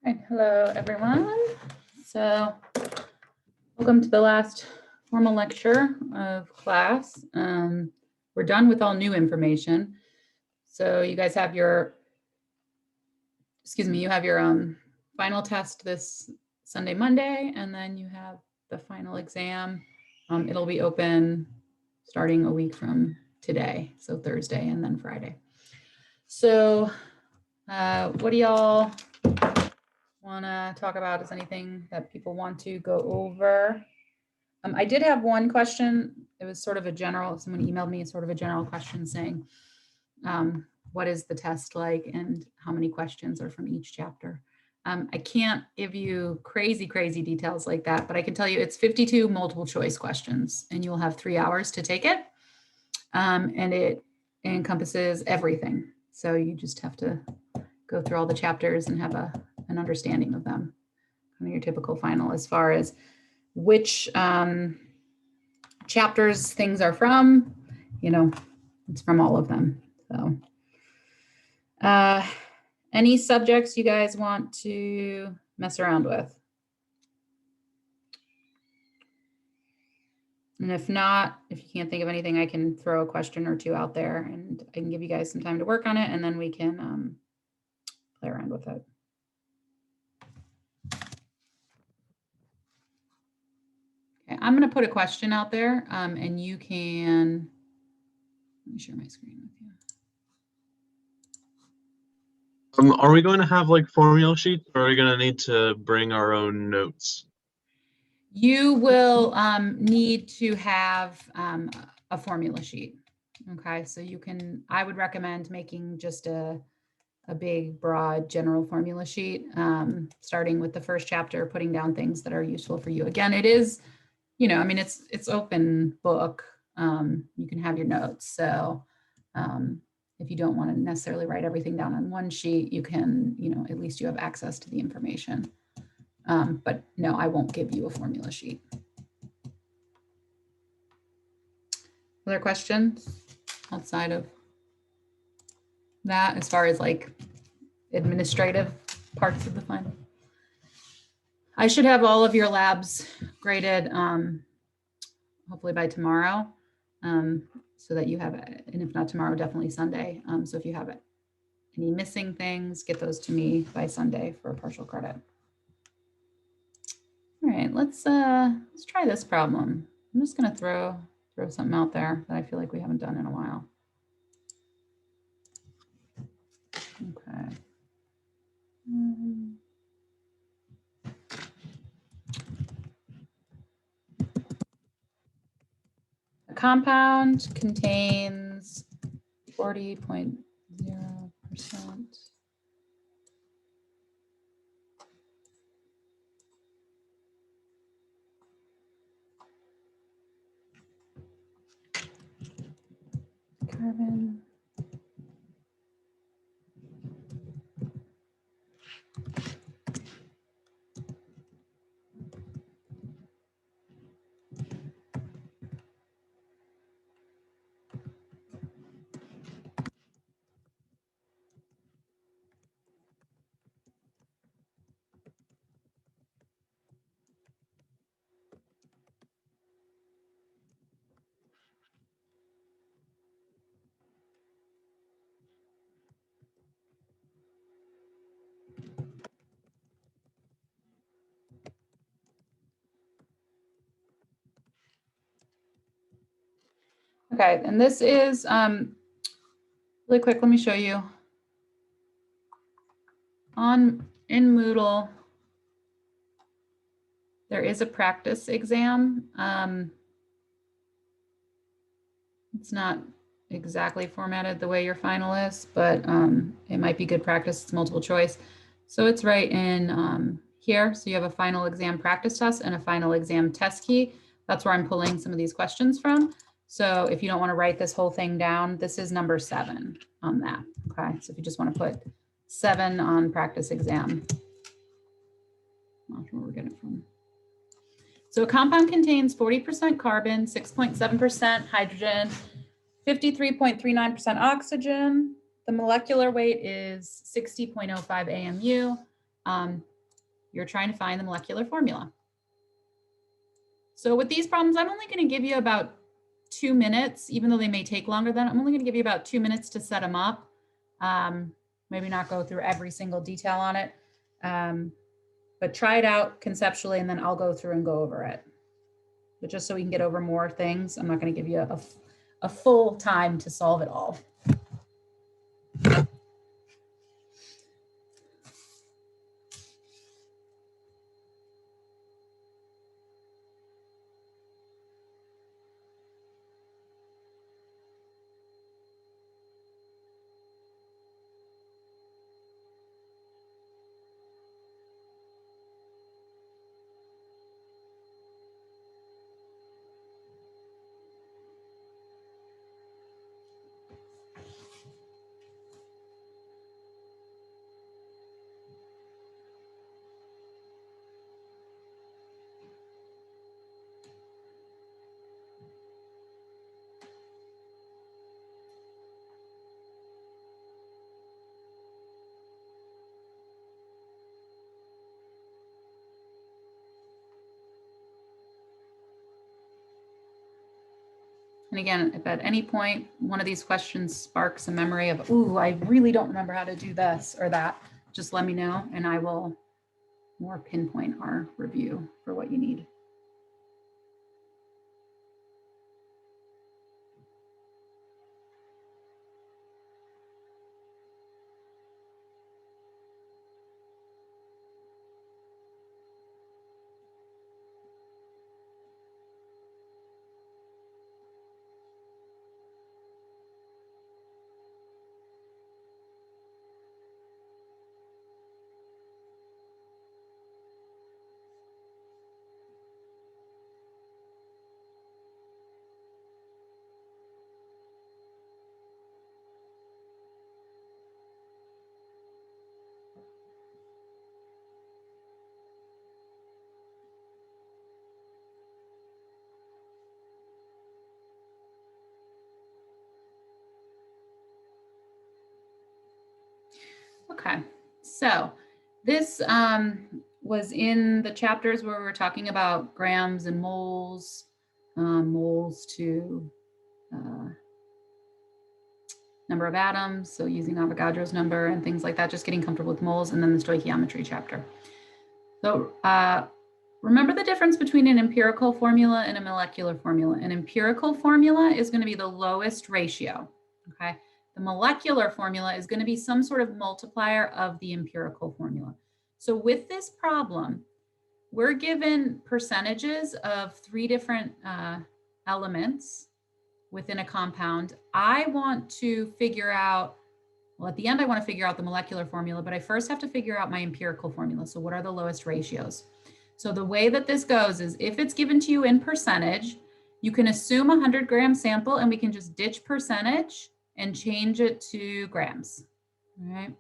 Right, hello everyone. So welcome to the last formal lecture of class. We're done with all new information. So you guys have your, you have your final test this Sunday, Monday, and then you have the final exam. It'll be open starting a week from today, so Thursday and then Friday. So what do y'all want to talk about? Is anything that people want to go over? I did have one question. It was sort of a general, someone emailed me sort of a general question saying, what is the test like and how many questions are from each chapter? I can't give you crazy details like that, but I can tell you it's 52 multiple choice questions and you'll have 3 hours to take it. And it encompasses everything. So you just have to go through all the chapters and have an understanding of them. Kind of your typical final as far as which chapters things are from, it's from all of them. So any subjects you guys want to mess around with? And if not, if you can't think of anything, I can throw a question or two out there and I can give you guys some time to work on it and then we can play around with it. Okay, I'm going to put a question out there and you can, let me share my screen with you. Are we going to have like formula sheets or are we going to need to bring our own notes? You will need to have a formula sheet. Okay, so you can, I would recommend making just a big, broad, general formula sheet, starting with the first chapter, putting down things that are useful for you. Again, it is, it's open book. You can have your notes. So if you don't want to necessarily write everything down on one sheet, you can, at least you have access to the information. But no, I won't give you a formula sheet. Other questions outside of that, as far as like administrative parts of the final? I should have all of your labs graded hopefully by tomorrow, so that you have it, and if not tomorrow, definitely Sunday. So if you have any missing things, get those to me by Sunday for a partial credit. All right, let's try this problem. I'm just gonna throw something out there that I feel like we haven't done in a while. Okay. A compound contains 40.0% carbon. Okay, and this is really quick. Let me show you. In Moodle, there is a practice exam. It's not exactly formatted the way your final is, but it might be good practice. It's multiple choice. So it's right in here. So you have a final exam practice test and a final exam test key. That's where I'm pulling some of these questions from. So if you don't want to write this whole thing down, this is number 7 on that. Okay, so if you just want to put 7 on practice exam. Not sure where we're getting it from. So a compound contains 40% carbon, 6.7% hydrogen, 53.39% oxygen. The molecular weight is 60.05 AMU. you're trying to find the molecular formula. So with these problems, I'm only going to give you about 2 minutes, even though they may take longer than I'm only going to give you about 2 minutes to set them up. Maybe not go through every single detail on it, but try it out conceptually, and then I'll go through and go over it. But just so we can get over more things, I'm not going to give you a full time to solve it all. And again, if at any point one of these questions sparks a memory of, ooh, I really don't remember how to do this or that, just let me know and I will more pinpoint our review for what you need. Okay, so this was in the chapters where we were talking about grams and moles, moles to number of atoms, so using Avogadro's number and things like that, just getting comfortable with moles, and then the stoichiometry chapter. So remember the difference between an empirical formula and a molecular formula. An empirical formula is going to be the lowest ratio, okay? The molecular formula is going to be some sort of multiplier of the empirical formula. So with this problem, we're given percentages of 3 different elements within a compound. I want to figure out, well, at the end, I want to figure out the molecular formula, but I first have to figure out my empirical formula. So what are the lowest ratios? So the way that this goes is if it's given to you in percentage, you can assume a 100-gram sample and we can just ditch percentage and change it to grams, all right?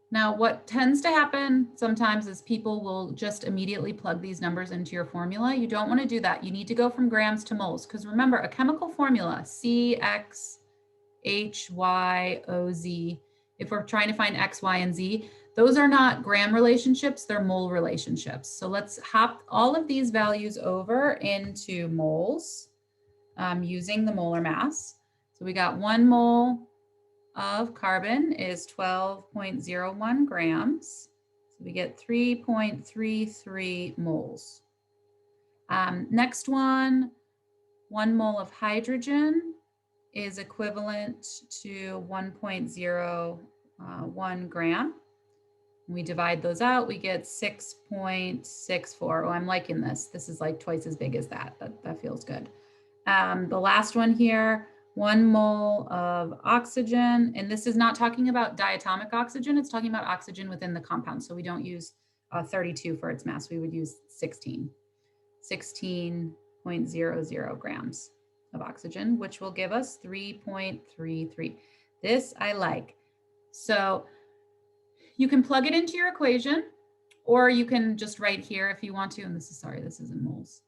Now, what tends to happen sometimes is people will just immediately plug these numbers into your formula. You don't want to do that. You need to go from grams to moles, because remember, a chemical formula, C, X, H, Y, O, Z, if we're trying to find X, Y, and Z, those are not gram relationships, they're mole relationships. So let's hop all of these values over into moles using the molar mass. So we got 1 mole of carbon is 12.01 grams. So we get 3.33 moles. Next one, 1 mole of hydrogen is equivalent to 1.01 gram. We divide those out, we get 6.64. Oh, I'm liking this. This is like twice as big as that. That feels good. The last one here, 1 mole of oxygen, and this is not talking about diatomic oxygen, it's talking about oxygen within the compound. So we don't use 32 for its mass, we would use 16.00 grams of oxygen, which will give us 3.33. This I like. So you can plug it into your equation, or you can just write here if you want to, and this is in moles.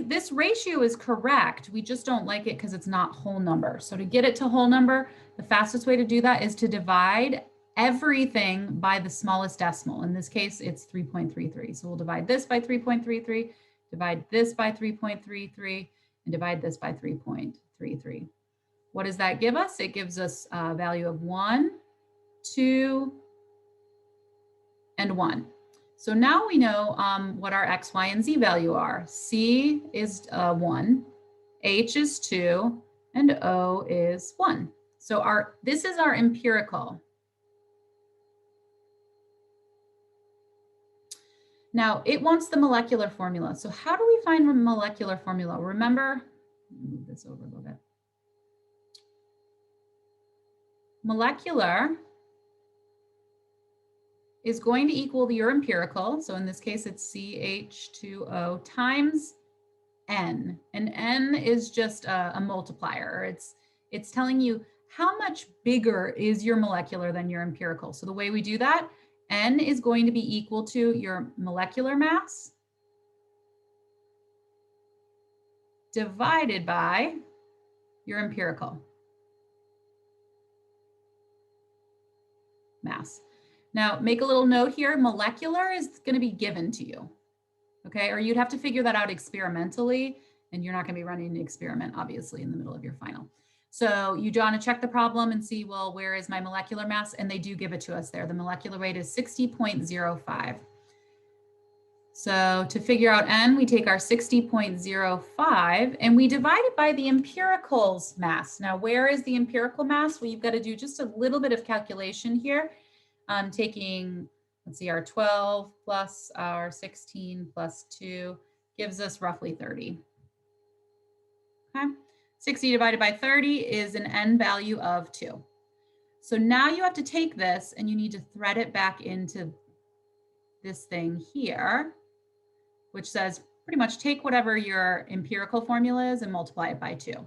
this ratio is correct. We just don't like it because it's not whole number. So to get it to whole number, the fastest way to do that is to divide everything by the smallest decimal. In this case, it's 3.33. So we'll divide this by 3.33, divide this by 3.33, and divide this by 3.33. What does that give us? It gives us a value of 1, 2, and 1. So now we know what our X, Y, and Z value are. C is 1, H is 2, and O is 1. So this is our empirical. Now it wants the molecular formula. So how do we find a molecular formula? Remember, move this over a little bit. Molecular is going to equal your empirical. So in this case, it's CH2O times N. And N is just a multiplier. It's telling you how much bigger is your molecular than your empirical. So the way we do that, N is going to be equal to your molecular mass divided by your empirical mass. Now, make a little note here, molecular is going to be given to you, okay? Or you'd have to figure that out experimentally, and you're not going to be running an experiment, obviously, in the middle of your final. So you want to check the problem and see, well, where is my molecular mass? And they do give it to us there. The molecular weight is 60.05. So to figure out N, we take our 60.05 and we divide it by the empirical's mass. Now, where is the empirical mass? Well, you've got to do just a little bit of calculation here. Taking, let's see, our 12 plus our 16 plus 2 gives us roughly 30. Okay, 60 divided by 30 is an N value of 2. So now you have to take this and you need to thread it back into this thing here, which says pretty much take whatever your empirical formula is and multiply it by 2. If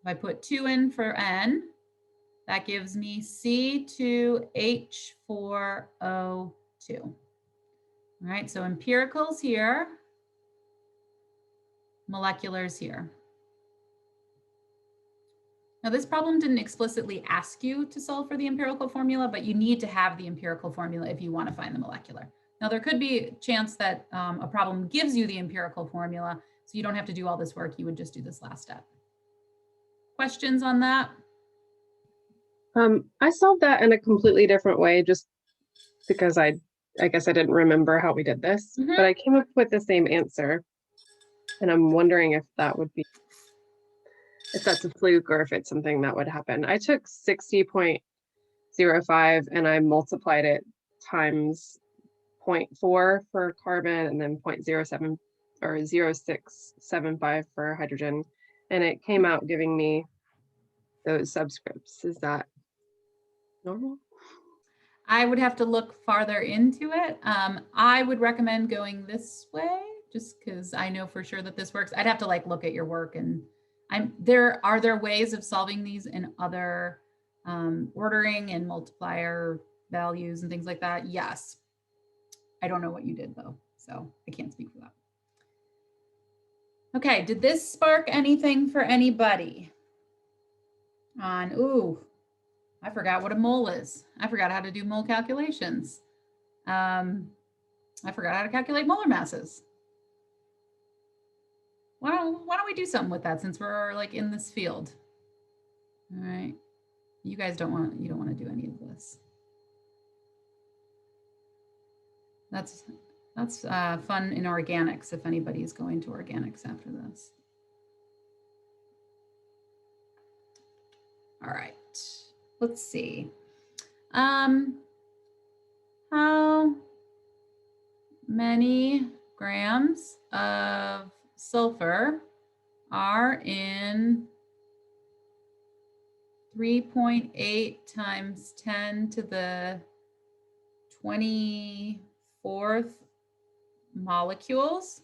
I put 2 in for N, that gives me C2H4O2. All right, so empiricals here, moleculars here. Now this problem didn't explicitly ask you to solve for the empirical formula, but you need to have the empirical formula if you want to find the molecular. Now there could be a chance that a problem gives you the empirical formula, so you don't have to do all this work, you would just do this last step. Questions on that? I solved that in a completely different way just because I guess I didn't remember how we did this, but I came up with the same answer. And I'm wondering if that would be, if that's a fluke or if it's something that would happen. I took 60.05 and I multiplied it times 0.4 for carbon and then 0.07 or 0.675 for hydrogen. And it came out giving me those subscripts. Is that normal? I would have to look farther into it. I would recommend going this way just because I know for sure that this works. I'd have to like look at your work and are there ways of solving these in other ordering and multiplier values and things like that? Yes. I don't know what you did though, so I can't speak for that. Okay, did this spark anything for anybody? Ooh, I forgot what a mole is. I forgot how to do mole calculations. I forgot how to calculate molar masses. Why don't we do something with that since we're like in this field? All right, you guys don't want to do any of this. That's fun in organics if anybody's going to organics after this. All right, let's see. How many grams of sulfur are in 3.8 times 10 to the 24th molecules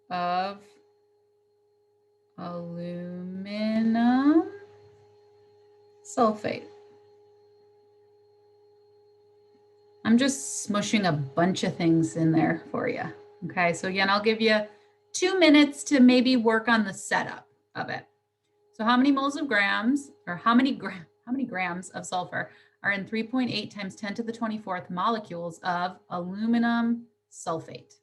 of aluminum sulfate? I'm just smushing a bunch of things in there for you. Okay, so again, I'll give you 2 minutes to maybe work on the setup of it. So how many moles of grams, or how many grams of sulfur are in 3.8 times 10 to the 24th molecules of aluminum sulfate?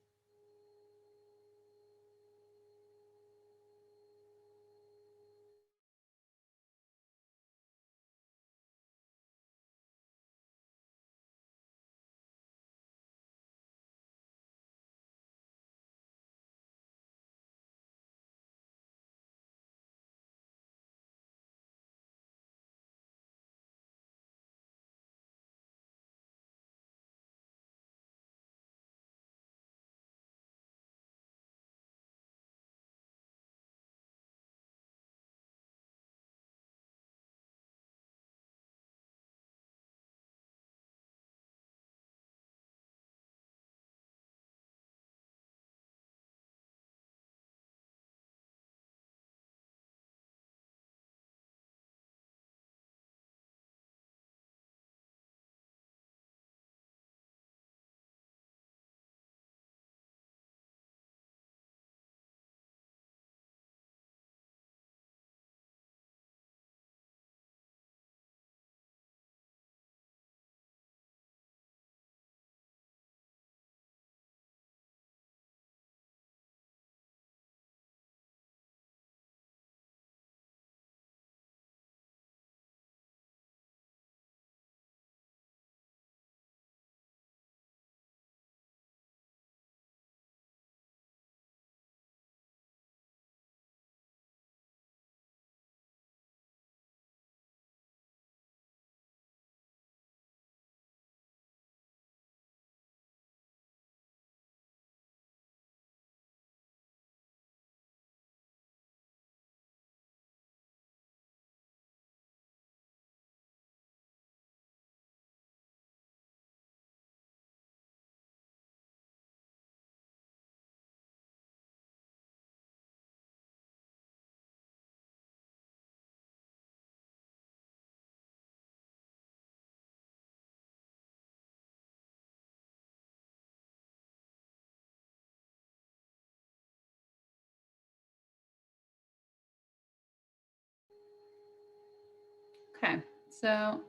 Okay, so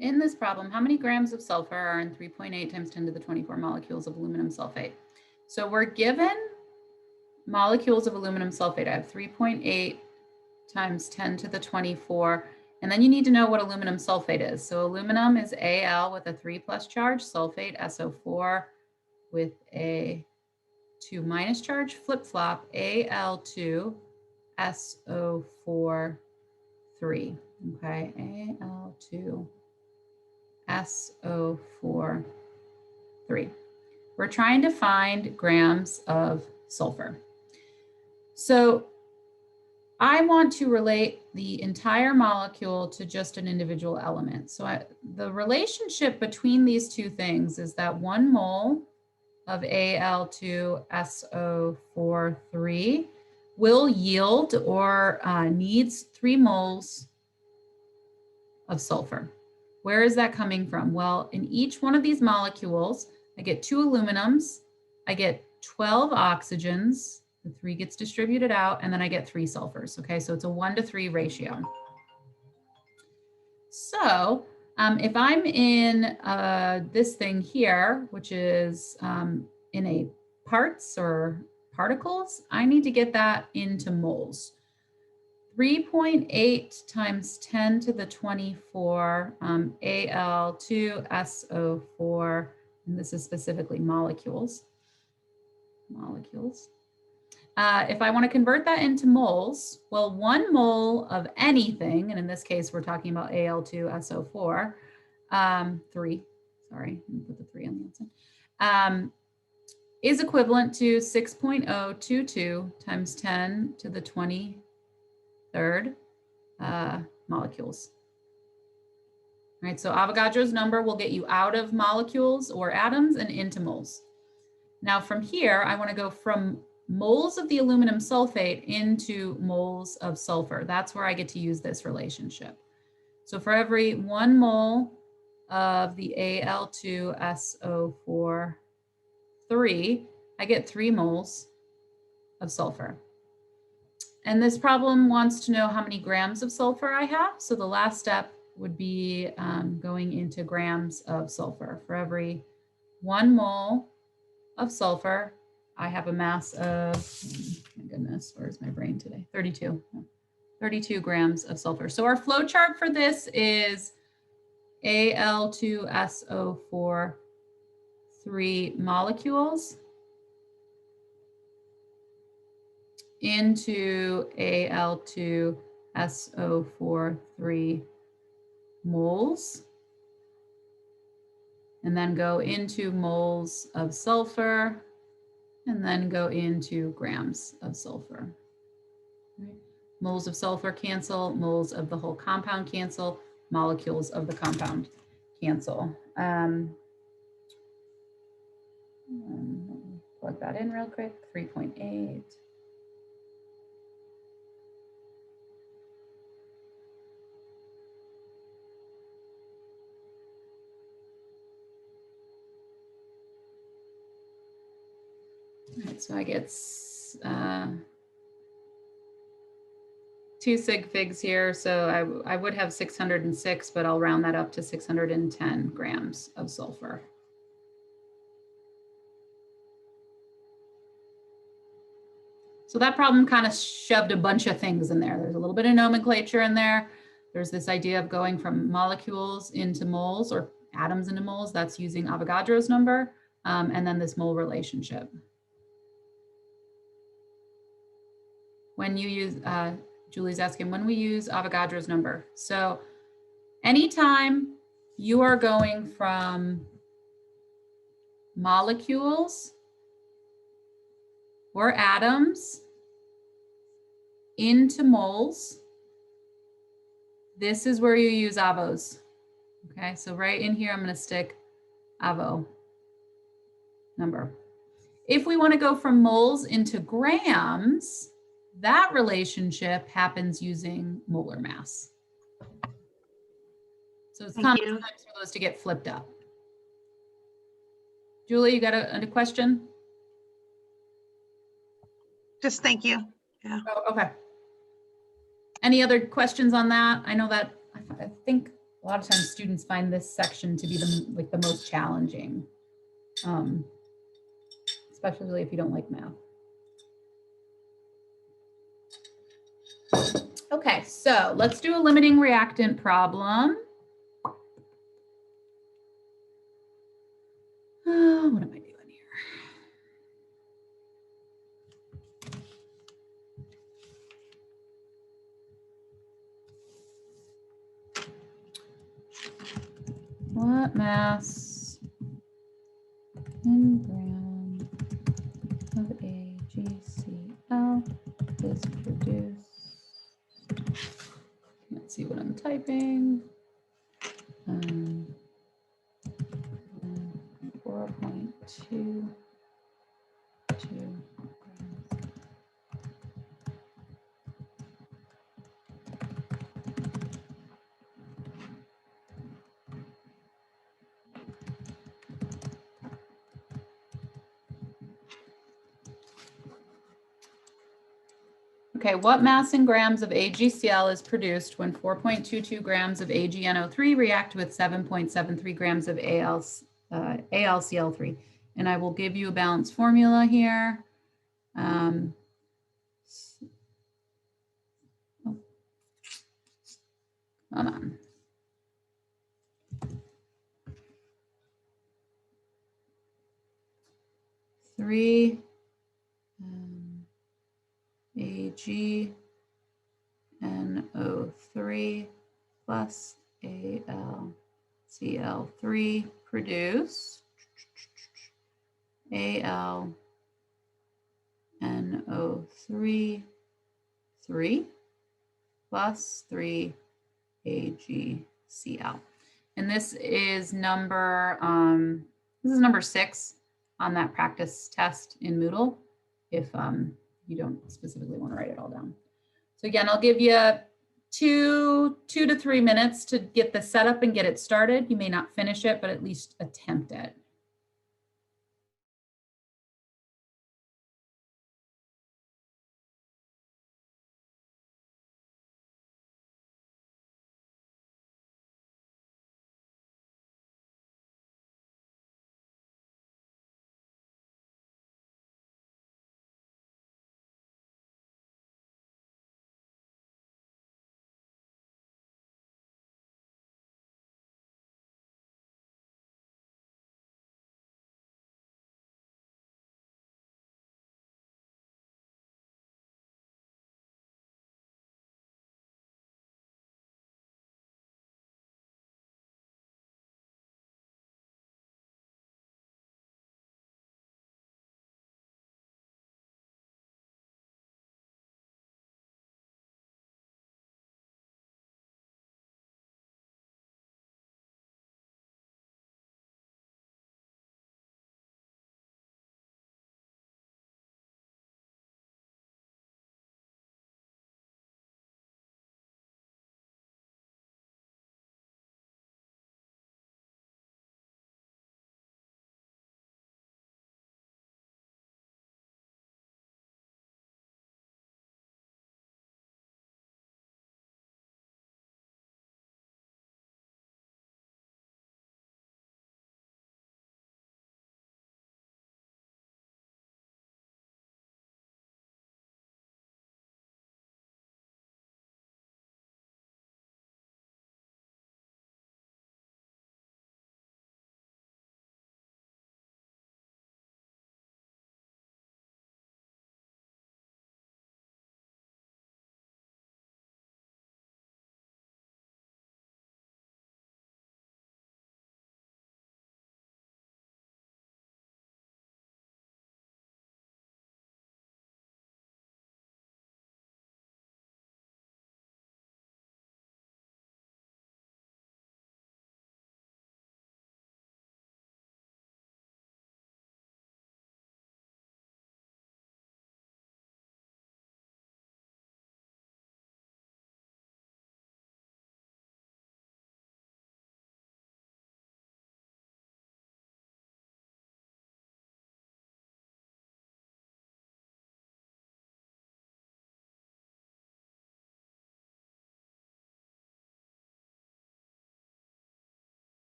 in this problem, how many grams of sulfur are in 3.8 times 10 to the 24 molecules of aluminum sulfate? So we're given molecules of aluminum sulfate. I have 3.8 times 10 to the 24. And then you need to know what aluminum sulfate is. So aluminum is Al with a 3 plus charge, sulfate SO4 with a 2 minus charge, flip flop Al2 SO4 3. Okay, Al2 SO4 3. We're trying to find grams of sulfur. So I want to relate the entire molecule to just an individual element. So the relationship between these two things is that 1 mole of Al2SO43 will yield or needs 3 moles of sulfur. Where is that coming from? Well, in each one of these molecules, I get 2 aluminums, I get 12 oxygens, the 3 gets distributed out, and then I get 3 sulfurs. Okay, so it's a 1-to-3 ratio. So if I'm in this thing here, which is in a parts or particles, I need to get that into moles. 3.8 times 10 to the 24 Al2SO4, and this is specifically molecules. If I want to convert that into moles, well, 1 mole of anything, and in this case, we're talking about Al2SO4, 3, sorry, let me put the 3 on the outside, is equivalent to 6.022 times 10 to the 23rd molecules. All right, so Avogadro's number will get you out of molecules or atoms and into moles. Now from here, I want to go from moles of the aluminum sulfate into moles of sulfur. That's where I get to use this relationship. So for every 1 mole of the Al2SO4 3, I get 3 moles of sulfur. And this problem wants to know how many grams of sulfur I have. So the last step would be going into grams of sulfur. For every 1 mole of sulfur, I have a mass of, oh my goodness, where's my brain today? 32. 32 grams of sulfur. So our flow chart for this is Al2SO4 3 molecules into Al2SO4 3 moles, and then go into moles of sulfur, and then go into grams of sulfur. Right? Moles of sulfur cancel, moles of the whole compound cancel, molecules of the compound cancel. Let me plug that in real quick, 3.8. All right, so I get 2 sig figs here. So I would have 606, but I'll round that up to 610 grams of sulfur. So that problem kind of shoved a bunch of things in there. There's a little bit of nomenclature in there. There's this idea of going from molecules into moles or atoms into moles. That's using Avogadro's number. And then this mole relationship. When you use, Julie's asking, when we use Avogadro's number. So anytime you are going from molecules or atoms into moles, this is where you use Avos. Okay, so right in here, I'm going to stick Avo number. If we want to go from moles into grams, that relationship happens using molar mass. So it's common sometimes for those to get flipped up. Julie, you got a question? Just thank you. Yeah. Oh, okay. Any other questions on that? I know that I think a lot of times students find this section to be the most challenging, especially if you don't like math. Okay, so let's do a limiting reactant problem. What am I doing here? What mass in gram of AgCl is produced? Can't see what I'm typing. 4.22 grams. Okay, what mass in grams of AgCl is produced when 4.22 grams of AgNO3 react with 7.73 grams of AlCl3? And I will give you a balanced formula here. Hold on. Three AgNO3 plus AlCl3 produce AlNO3 3 plus 3 AgCl. And this is number 6 on that practice test in Moodle, if you don't specifically want to write it all down. So again, I'll give you 2 to 3 minutes to get the setup and get it started. You may not finish it, but at least attempt it.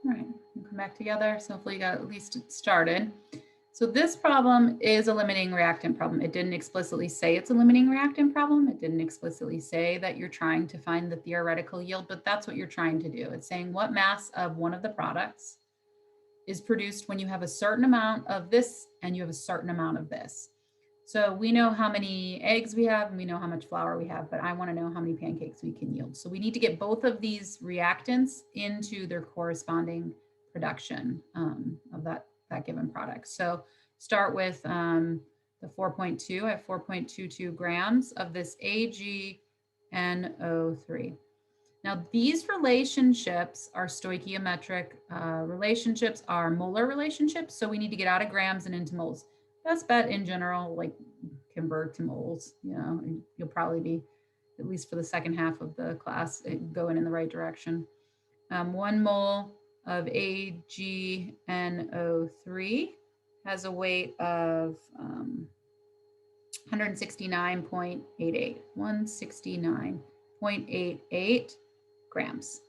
All right, we'll come back together. So hopefully you got at least it started. So this problem is a limiting reactant problem. It didn't explicitly say it's a limiting reactant problem. It didn't explicitly say that you're trying to find the theoretical yield, but that's what you're trying to do. It's saying what mass of one of the products is produced when you have a certain amount of this and you have a certain amount of this. So we know how many eggs we have and we know how much flour we have, but I want to know how many pancakes we can yield. So we need to get both of these reactants into their corresponding production of that given product. So start with the 4.2. I have 4.22 grams of this AgNO3. Now these relationships are stoichiometric relationships, are molar relationships. So we need to get out of grams and into moles. Best bet in general, like convert to moles. You know, you'll probably be, at least for the second half of the class, going in the right direction. 1 mole of AgNO3 has a weight of 169.88, 169.88 grams.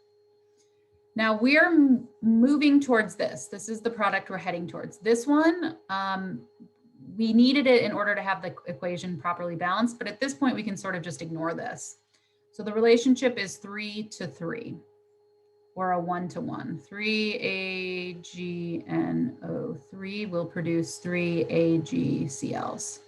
Now we're moving towards this. This is the product we're heading towards. This one, we needed it in order to have the equation properly balanced, but at this point we can sort of just ignore this. So the relationship is 3 to 3, or a 1 to 1. 3 AgNO3 will produce 3 AgCls.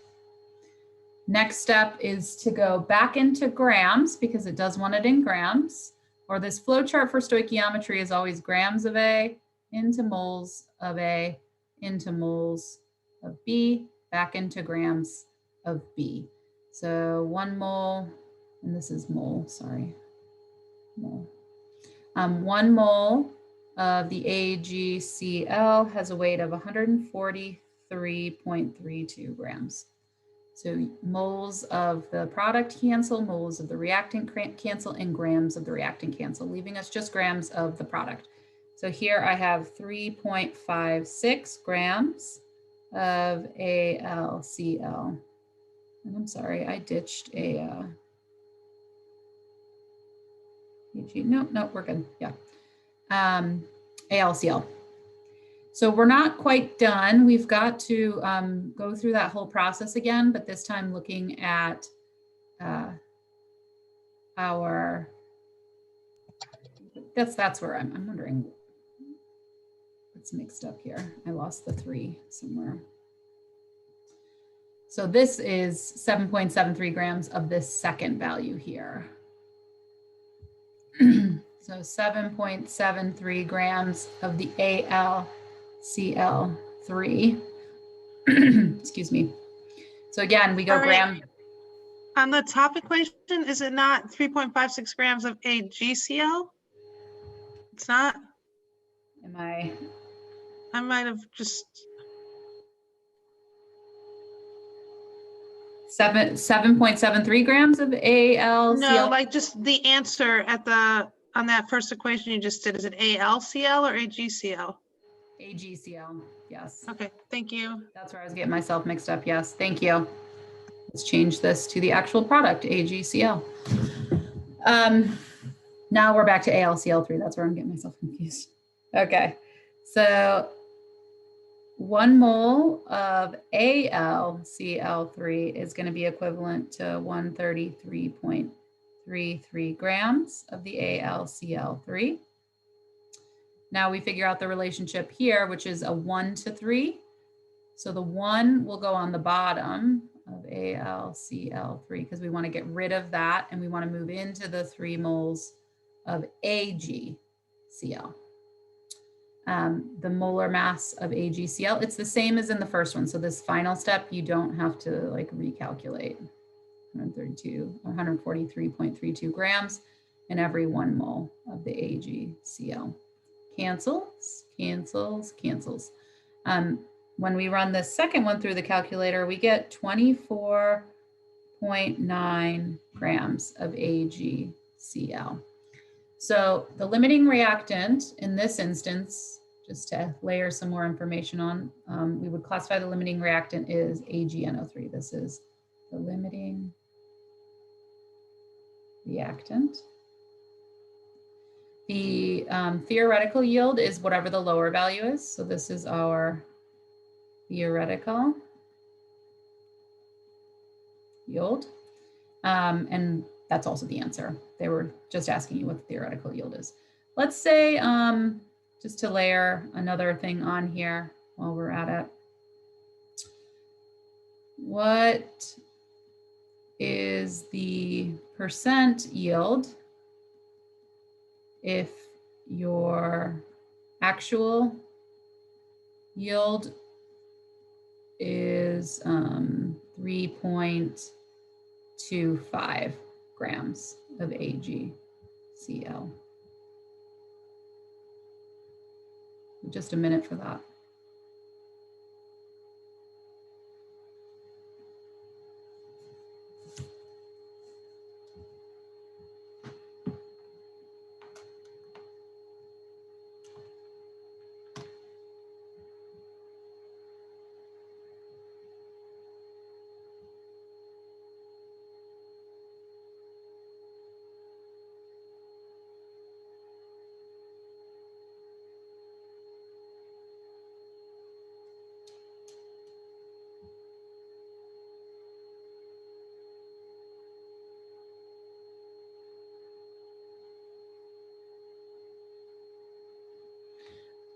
Next step is to go back into grams because it does want it in grams, or this flow chart for stoichiometry is always grams of A into moles of A into moles of B, back into grams of B. So 1 mole, and this is mole, sorry, mole. 1 mole of the AgCl has a weight of 143.32 grams. So moles of the product cancel, moles of the reactant cancel, and grams of the reactant cancel, leaving us just grams of the product. So here I have 3.56 grams of AlCl. And I'm sorry, I ditched a Ag. No, we're good. Yeah. AlCl. So we're not quite done. We've got to go through that whole process again, but this time looking at that's where I'm wondering what's mixed up here. I lost the 3 somewhere. So this is 7.73 grams of this second value here. So 7.73 grams of the AlCl3. Excuse me. So again, we go All right. gram. On the top equation, is it not 3.56 grams of AgCl? It's not? I might have just, 7.73 grams of AlCl. no, like just the answer at on that first equation you just did, is it AlCl or AgCl? AgCl, yes. Okay, thank you. That's where I was getting myself mixed up. Yes, thank you. Let's change this to the actual product, AgCl. Now we're back to AlCl3. That's where I'm getting myself confused. Okay, so 1 mole of AlCl3 is going to be equivalent to 133.33 grams of the AlCl3. Now we figure out the relationship here, which is a 1 to 3. So the 1 will go on the bottom of AlCl3 because we want to get rid of that and we want to move into the 3 moles of AgCl. The molar mass of AgCl, it's the same as in the first one. So this final step, you don't have to like recalculate. 143.32 grams in every 1 mole of the AgCl. Cancels, cancels, cancels. When we run the second one through the calculator, we get 24.9 grams of AgCl. So the limiting reactant in this instance, just to layer some more information on, we would classify the limiting reactant is AgNO3. This is the limiting reactant The theoretical yield is whatever the lower value is. So this is our theoretical yield. And that's also the answer. They were just asking you what the theoretical yield is. Let's say, just to layer another thing on here while we're at it. What is the percent yield if your actual yield is 3.25 grams of AgCl? Just a minute for that.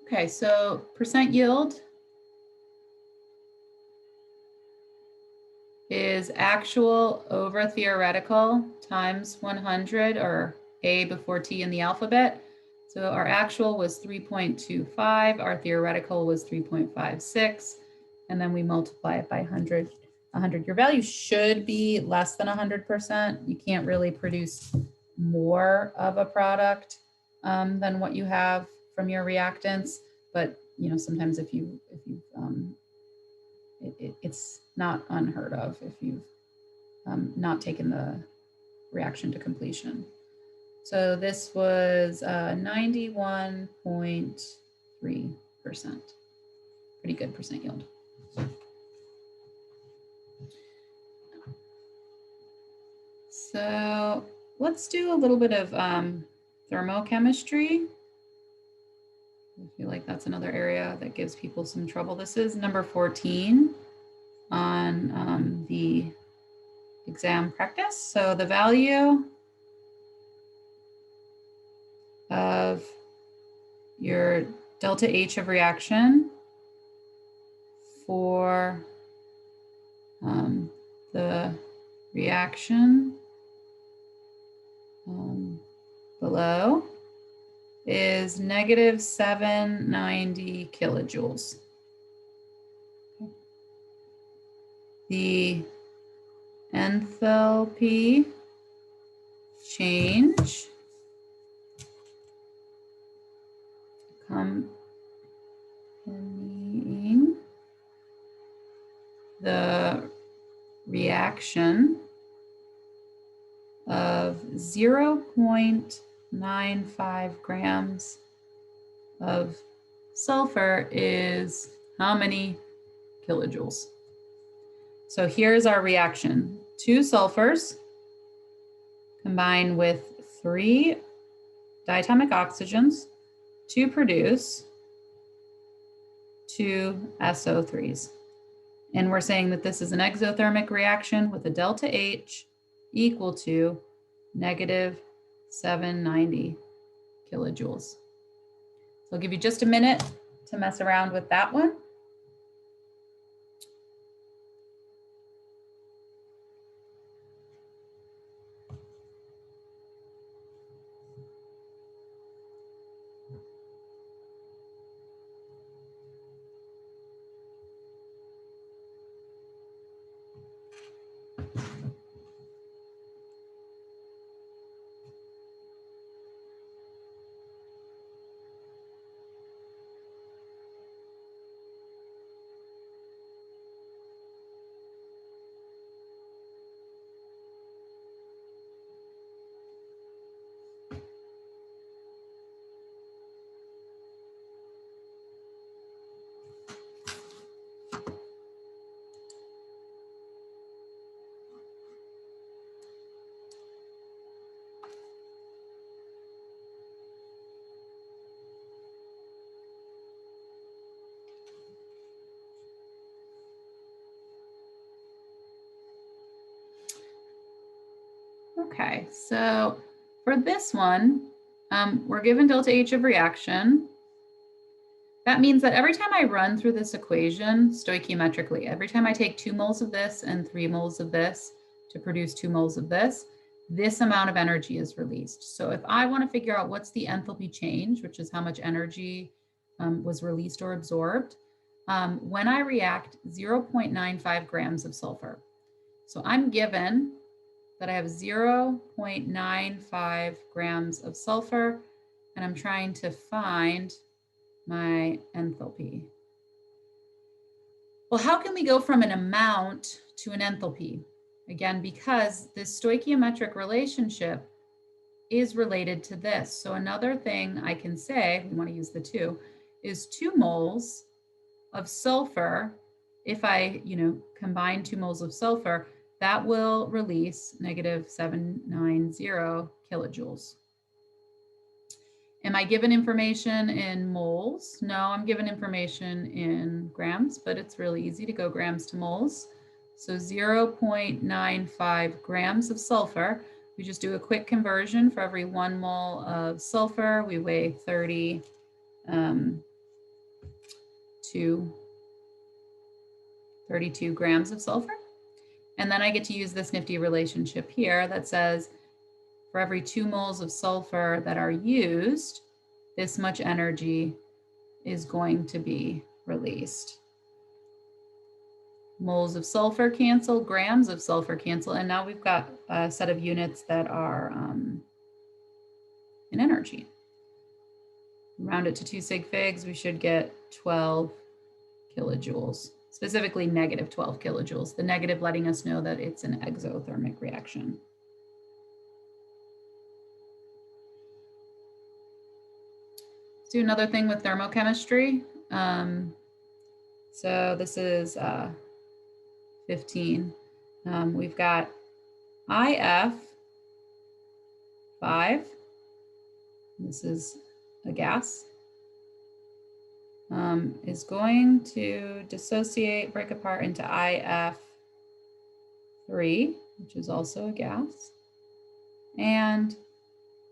Okay, so percent yield is actual over theoretical times 100, or A before T in the alphabet. So our actual was 3.25, our theoretical was 3.56, and then we multiply it by 100. Your value should be less than 100%. You can't really produce more of a product than what you have from your reactants, but sometimes if it's not unheard of if you've not taken the reaction to completion. So this was 91.3%. Pretty good percent yield. So let's do a little bit of thermochemistry. I feel like that's another area that gives people some trouble. This is number 14 on the exam practice. So the value of your delta H of reaction for the reaction below is negative 790 kilojoules. The enthalpy change accompanying the reaction of 0.95 grams of sulfur is how many kilojoules? So here's our reaction. 2 sulfurs combine with 3 diatomic oxygens to produce 2 SO3s. And we're saying that this is an exothermic reaction with a delta H equal to negative 790 kilojoules. So I'll give you just a minute to mess around with that one. Okay, so for this one, we're given delta H of reaction. That means that every time I run through this equation stoichiometrically, every time I take 2 moles of this and 3 moles of this to produce 2 moles of this amount of energy is released. So if I want to figure out what's the enthalpy change, which is how much energy was released or absorbed, when I react 0.95 grams of sulfur. So I'm given that I have 0.95 grams of sulfur, and I'm trying to find my enthalpy. Well, how can we go from an amount to an enthalpy? Again, because this stoichiometric relationship is related to this. So another thing I can say, we want to use the 2, is 2 moles of sulfur. If I, combine 2 moles of sulfur, that will release negative 790 kilojoules. Am I given information in moles? No, I'm given information in grams, but it's really easy to go grams to moles. So 0.95 grams of sulfur. We just do a quick conversion. For every 1 mole of sulfur, we weigh 32 grams of sulfur. And then I get to use this nifty relationship here that says, for every 2 moles of sulfur that are used, this much energy is going to be released. Moles of sulfur cancel, grams of sulfur cancel, and now we've got a set of units that are in energy. Round it to 2 sig figs, we should get 12 kilojoules, specifically negative 12 kilojoules, the negative letting us know that it's an exothermic reaction. Do another thing with thermochemistry. So this is 15. We've got IF5. This is a gas. Is going to dissociate, break apart into IF3, which is also a gas, and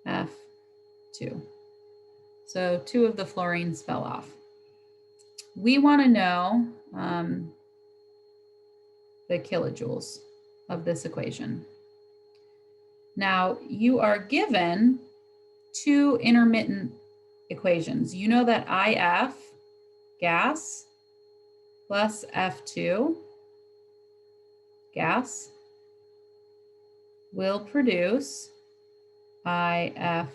F2. So 2 of the fluorines fell off. We want to know the kilojoules of this equation. Now, you are given 2 intermittent equations. You know that IF, gas, plus F2, gas, will produce IF3,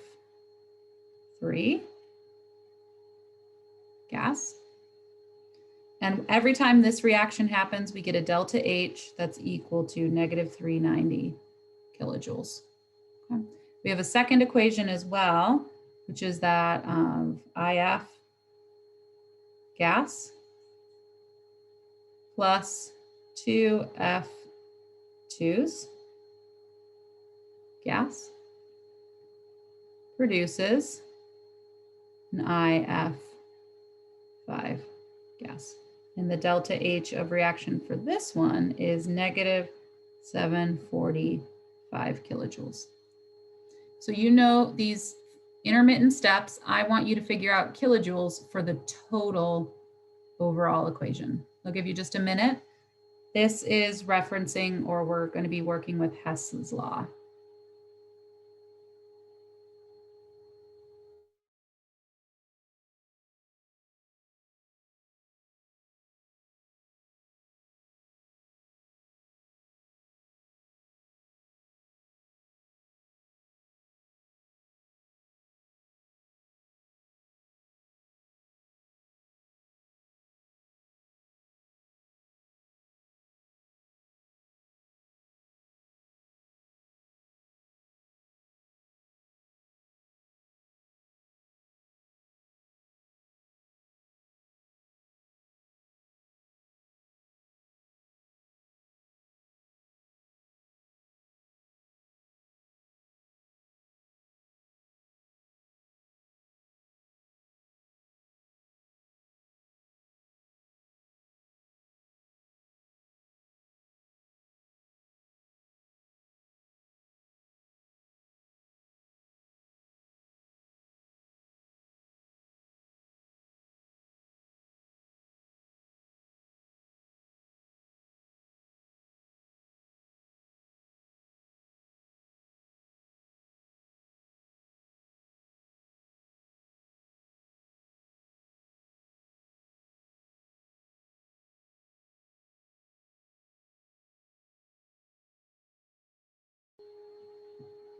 gas. And every time this reaction happens, we get a delta H that's equal to negative 390 kilojoules. Okay. We have a second equation as well, which is that of IF gas plus 2 F2s gas produces an IF5 gas. And the delta H of reaction for this one is negative 745 kilojoules. So you know these intermittent steps, I want you to figure out kilojoules for the total overall equation. I'll give you just a minute. This is referencing, or we're going to be working with Hess's law.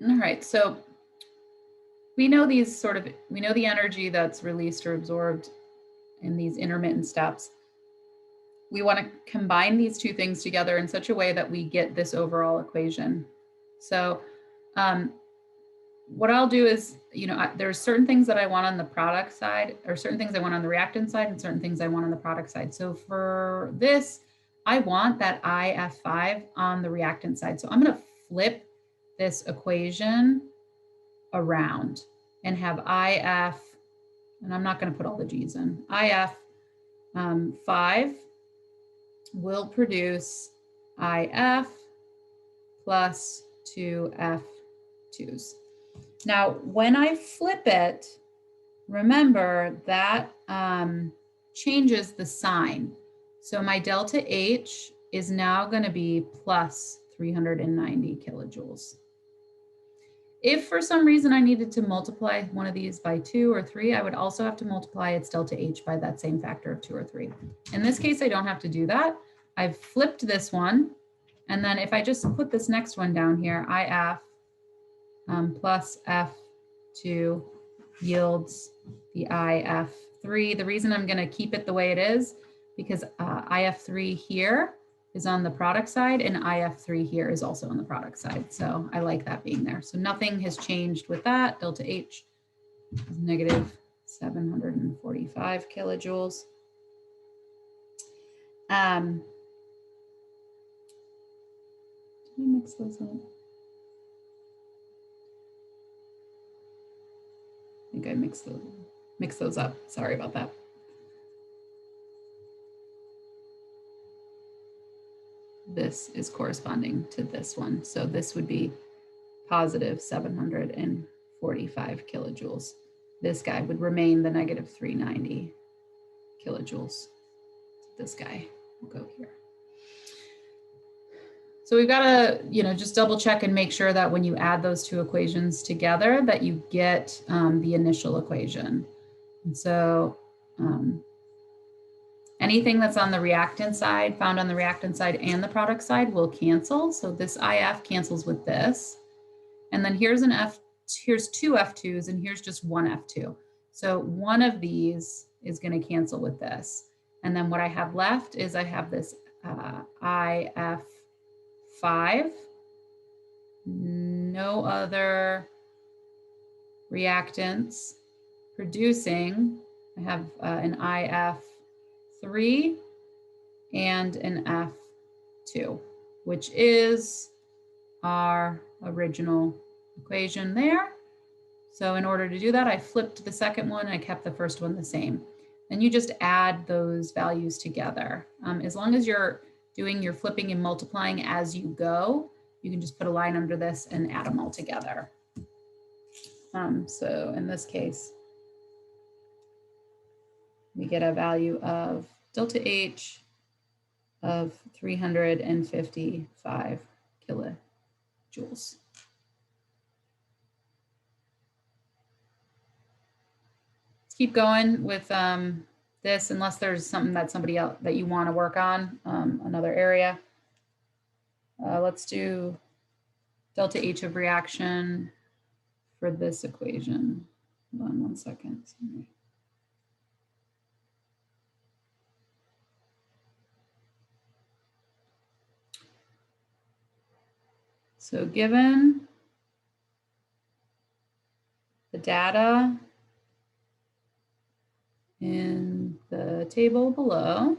All right, so we know we know the energy that's released or absorbed in these intermittent steps. We want to combine these two things together in such a way that we get this overall equation. So what I'll do is, there's certain things that I want on the product side, or certain things I want on the reactant side, and certain things I want on the product side. So for this, I want that IF5 on the reactant side. So I'm going to flip this equation around and have IF, and I'm not going to put all the G's in, IF 5 will produce IF plus 2 F2s. Now, when I flip it, remember that changes the sign. So my delta H is now going to be plus 390 kilojoules. If for some reason I needed to multiply one of these by 2 or 3, I would also have to multiply its delta H by that same factor of 2 or 3. In this case, I don't have to do that. I've flipped this one. And then if I just put this next one down here, IF plus F2 yields the IF3. The reason I'm going to keep it the way it is because IF3 here is on the product side and IF3 here is also on the product side. So I like that being there. So nothing has changed with that. Delta H is negative 745 kilojoules. Did I mix those up? I think I mixed those up. Sorry about that. This is corresponding to this one. So this would be positive 745 kilojoules. This guy would remain the negative 390 kilojoules. This guy will go here. So we've got to, just double check and make sure that when you add those two equations together, that you get the initial equation. And so anything that's on the reactant side, found on the reactant side and the product side will cancel. So this IF cancels with this. And then here's here's 2 F2s and here's just 1 F2. So one of these is going to cancel with this. And then what I have left is I have this IF5, no other reactants producing. I have an IF3 and an F2, which is our original equation there. So in order to do that, I flipped the second one, I kept the first one the same. And you just add those values together. As long as you're doing your flipping and multiplying as you go, you can just put a line under this and add them all together. So in this case, we get a value of delta H of 355 kilojoules. Keep going with this unless there's something that somebody else that you want to work on, another area. Let's do delta H of reaction for this equation. Hold on 1 second. Sorry. So given the data in the table below,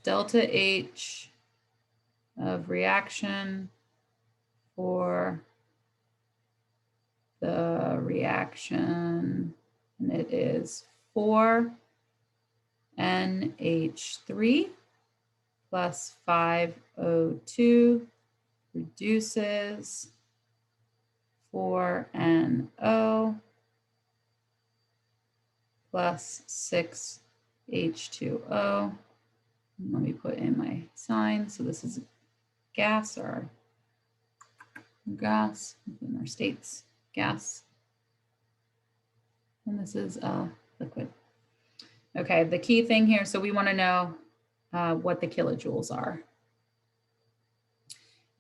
delta H of reaction for the reaction, and it is 4NH3 plus 5O2 reduces 4NO plus 6H2O. Let me put in my sign. So this is gas or gas in our states, gas. And this is liquid. Okay, the key thing here, so we want to know what the kilojoules are.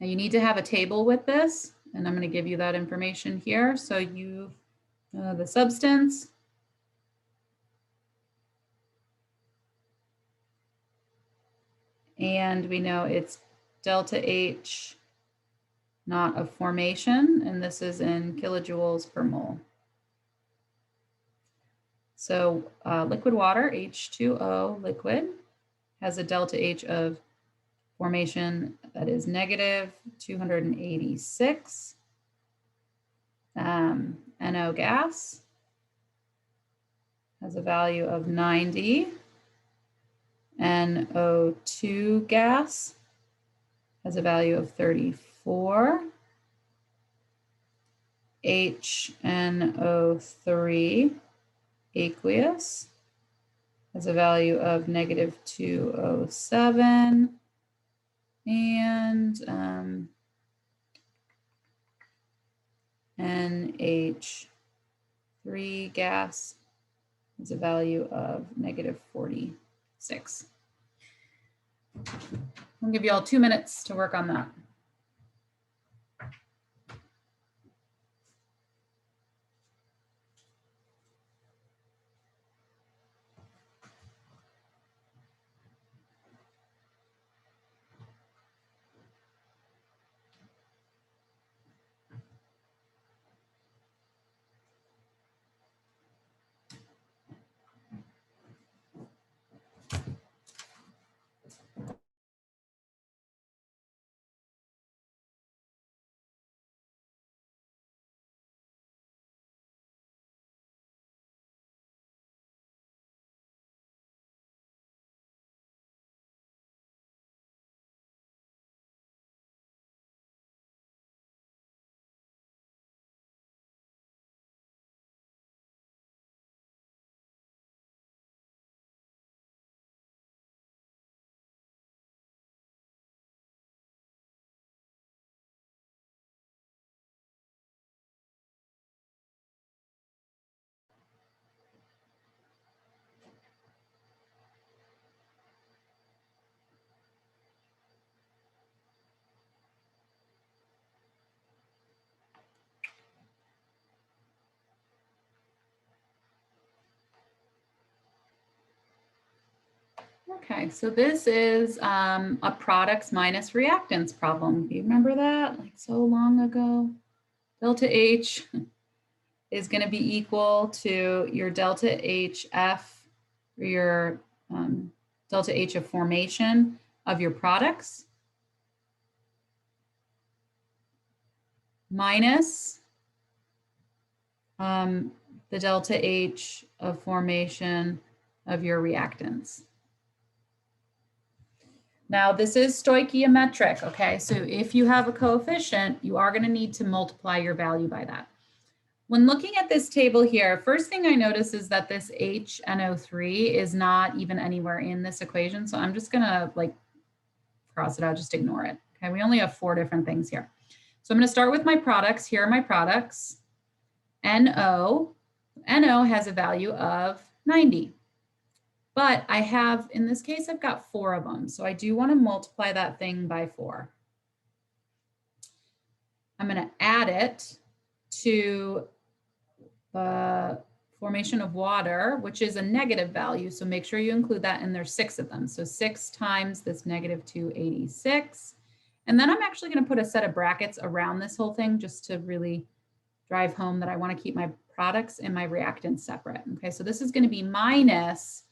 Now you need to have a table with this, and I'm going to give you that information here. So you, the substance, and we know it's delta H, not of formation, and this is in kilojoules per mole. So liquid water, H2O liquid, has a delta H of formation that is negative 286. NO gas has a value of 90. NO2 gas has a value of 34. HNO3 aqueous has a value of negative 207. And NH3 gas has a value of negative 46. I'll give you all 2 minutes to work on that. Okay, so this is a products minus reactants problem. Do you remember that? Like so long ago. Delta H is going to be equal to your delta HF, or your delta H of formation of your products, minus the delta H of formation of your reactants. Now this is stoichiometric, okay? So if you have a coefficient, you are going to need to multiply your value by that. When looking at this table here, first thing I notice is that this HNO3 is not even anywhere in this equation. So I'm just going to like cross it out, just ignore it. Okay, we only have 4 different things here. So I'm going to start with my products. Here are my products. NO has a value of 90. But I have, in this case, I've got 4 of them. So I do want to multiply that thing by 4. I'm going to add it to the formation of water, which is a negative value. So make sure you include that, and there's 6 of them. So 6 times this negative 286. And then I'm actually going to put a set of brackets around this whole thing just to really drive home that I want to keep my products and my reactants separate. Okay, so this is going to be minus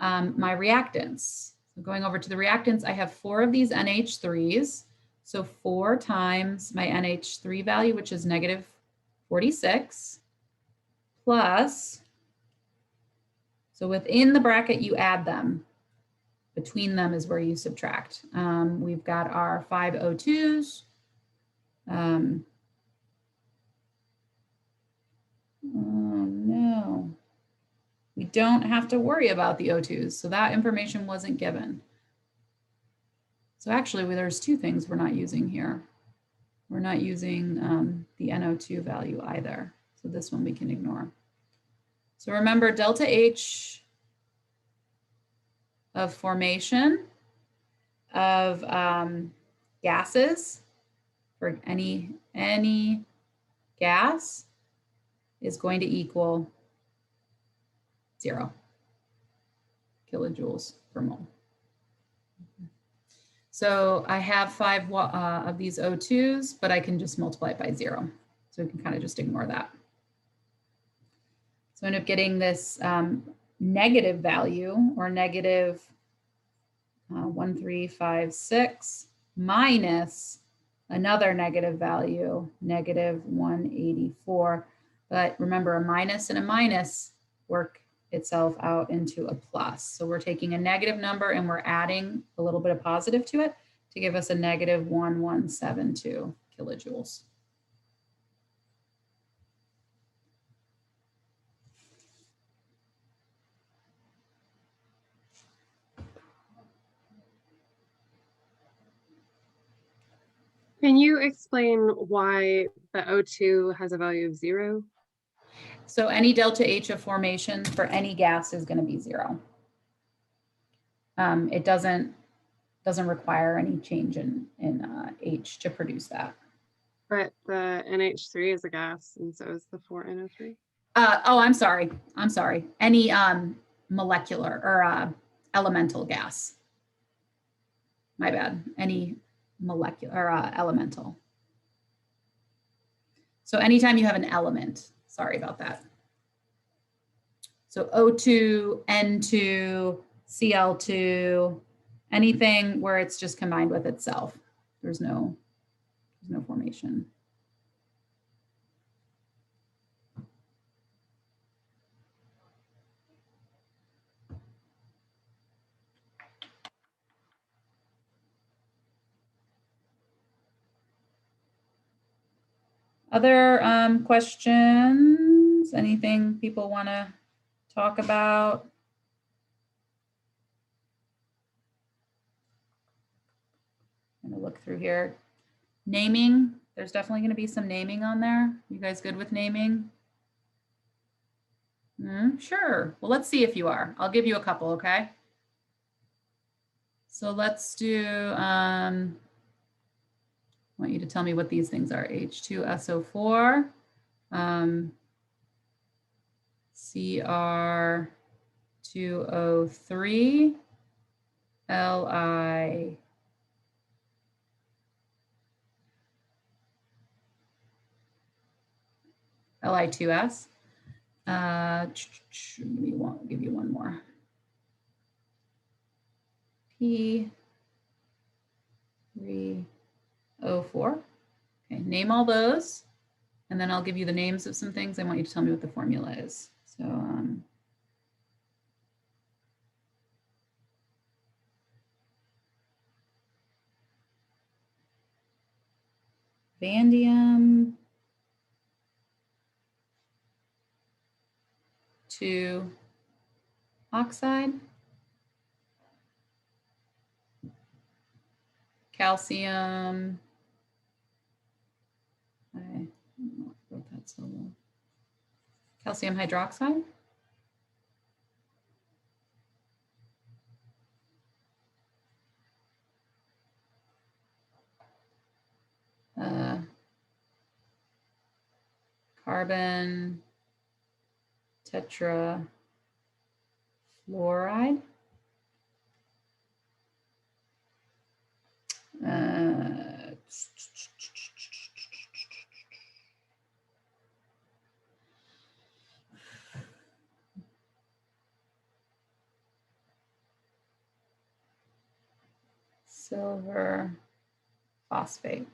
my reactants. So going over to the reactants, I have 4 of these NH3s. So 4 times my NH3 value, which is negative 46, plus, so within the bracket, you add them. Between them is where you subtract. We've got our 5 O2s. Oh no. We don't have to worry about the O2s, so that information wasn't given. So actually, there's 2 things we're not using here. We're not using the NO2 value either. So this one we can ignore. So remember, delta H of formation of gases for any gas is going to equal 0 kilojoules per mole. So I have 5 of these O2s, but I can just multiply it by 0. So we can kind of just ignore that. So I end up getting this negative value, or negative 1356 minus another negative value, negative 184. But remember, a minus and a minus work itself out into a plus. So we're taking a negative number and we're adding a little bit of positive to it to give us a negative 1172 kilojoules. Can you explain why the O2 has a value of 0? So any delta H of formation for any gas is going to be 0. It doesn't require any change in H to produce that. But the NH3 is a gas, and so is the 4NO3. Oh, I'm sorry. Any molecular or elemental gas. My bad. Any molecular or elemental. So anytime you have an element, sorry about that. So O2, N2, Cl2, anything where it's just combined with itself. There's no formation. Other questions? Anything people want to talk about? I'm gonna look through here. Naming, there's definitely going to be some naming on there. You guys good with naming? Sure. Well, let's see if you are. I'll give you a couple, okay? So let's do, I want you to tell me what these things are. H2SO4, Cr2O3, Li2S. Give you one more. P3O4. Okay, name all those, and then I'll give you the names of some things. I want you to tell me what the formula is. So vanadium 2 oxide, calcium, I wrote that so well. Calcium hydroxide, carbon tetrafluoride, silver phosphate.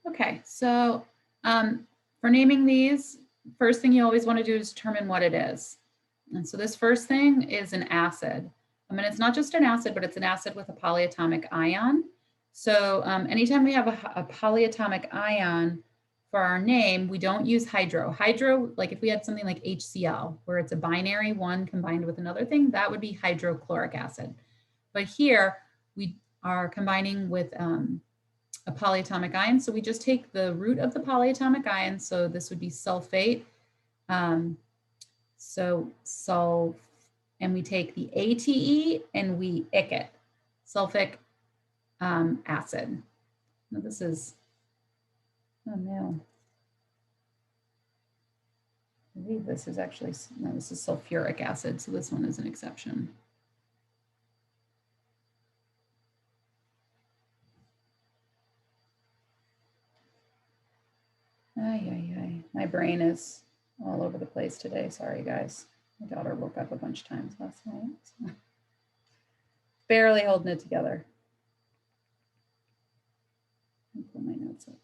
Okay, so for naming these, first thing you always want to do is determine what it is. And so this first thing is an acid. I mean, it's not just an acid, but it's an acid with a polyatomic ion. So anytime we have a polyatomic ion for our name, we don't use hydro. Hydro, like if we had something like HCl, where it's a binary one combined with another thing, that would be hydrochloric acid. But here we are combining with a polyatomic ion. So we just take the root of the polyatomic ion. So this would be sulfate. So sulf, and we take the ATE and we ick it, sulfic acid. Now this is, oh no. I believe this is actually, no, this is sulfuric acid. So this one is an exception. My brain is all over the place today. Sorry, guys. My daughter woke up a bunch of times last night. So. Barely holding it together. I'll pull my notes up.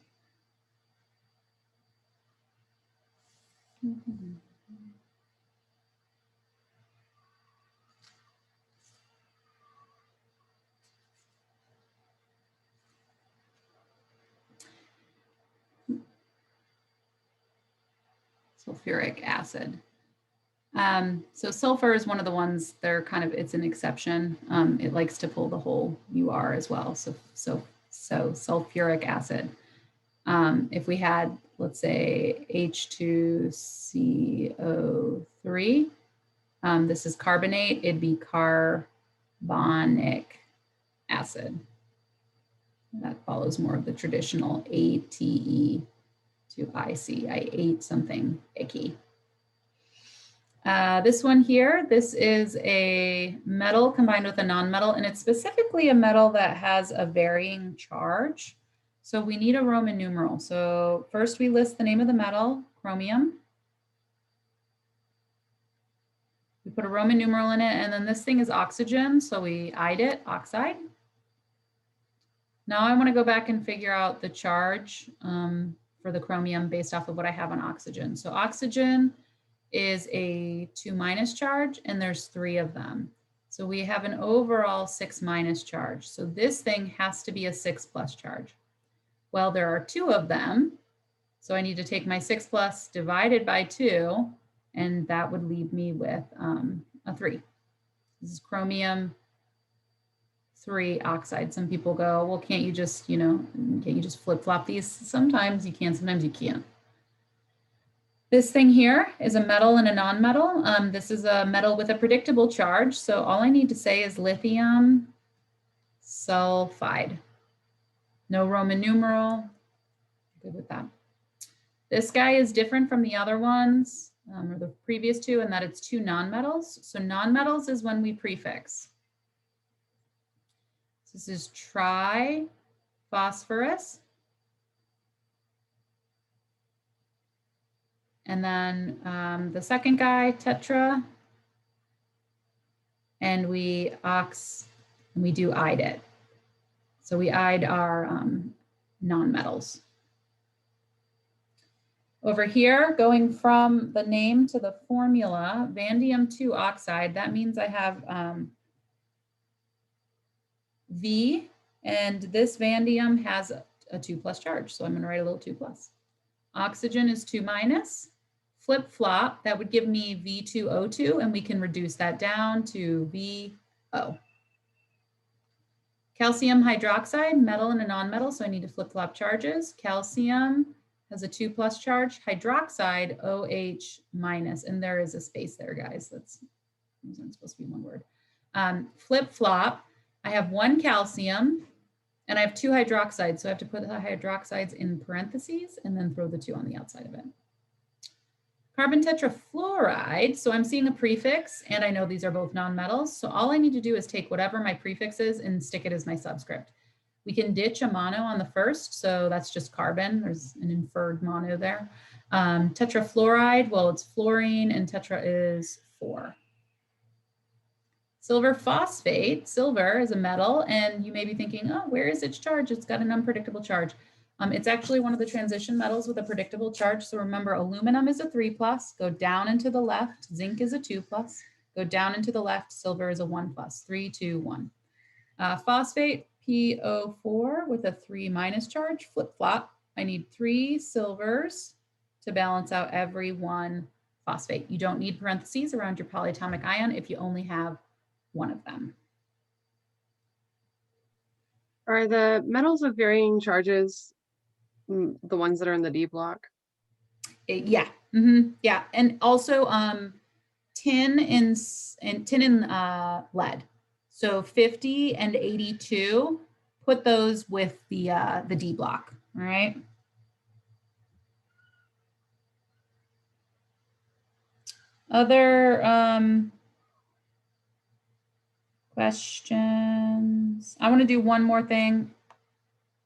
Sulfuric acid. So sulfur is one of the ones, they're kind of, it's an exception. It likes to pull the whole UR as well. So sulfuric acid. If we had, let's say, H2CO3, this is carbonate, it'd be carbonic acid. That follows more of the traditional ATE to IC. I ate something icky. This one here, this is a metal combined with a nonmetal, and it's specifically a metal that has a varying charge. So we need a Roman numeral. So first we list the name of the metal, chromium. We put a Roman numeral in it, and then this thing is oxygen, so we I'd it, oxide. Now I want to go back and figure out the charge for the chromium based off of what I have on oxygen. So oxygen is a 2- charge, and there's 3 of them. So we have an overall 6- charge. So this thing has to be a 6+ charge. Well, there are 2 of them. So I need to take my 6+ divided by 2, and that would leave me with a 3. This is chromium 3 oxide. Some people go, well, can't you just, can't you just flip flop these? Sometimes you can, sometimes you can't. This thing here is a metal and a nonmetal. This is a metal with a predictable charge. So all I need to say is lithium sulfide. No Roman numeral. Good with that. This guy is different from the other ones, or the previous 2, in that it's 2 nonmetals. So nonmetals is when we prefix. This is triphosphorus. And then the second guy, tetra, and we do I'd it. So we I'd our nonmetals. Over here, going from the name to the formula, vanadium 2 oxide, that means I have V, and this vanadium has a 2+ charge. So I'm going to write a little 2+. Oxygen is 2-. Flip flop, that would give me V2O2, and we can reduce that down to VO. Calcium hydroxide, metal and a nonmetal, so I need to flip flop charges. Calcium has a 2+ charge, hydroxide OH-, and there is a space there, guys. That's supposed to be one word. Flip flop, I have 1 calcium and I have 2 hydroxides, so I have to put the hydroxides in parentheses and then throw the 2 on the outside of it. Carbon tetrafluoride, so I'm seeing a prefix and I know these are both nonmetals. So all I need to do is take whatever my prefix is and stick it as my subscript. We can ditch a mono on the first, so that's just carbon. There's an inferred mono there. Tetrafluoride, well, it's fluorine and tetra is 4. Silver phosphate, silver is a metal, and you may be thinking, oh, where is its charge? It's got an unpredictable charge. It's actually one of the transition metals with a predictable charge. So remember, aluminum is a 3+, go down and to the left. Zinc is a 2+, go down and to the left. Silver is a 1+, 3, 2, 1. Phosphate, PO4 with a 3- charge, flip-flop. I need 3 silvers to balance out every 1 phosphate. You don't need parentheses around your polyatomic ion if you only have 1 of them. Are the metals of varying charges the ones that are in the D block? Yeah, yeah, and also tin and lead. So 50 and 82, put those with the D block. All right. Other questions? I want to do one more thing.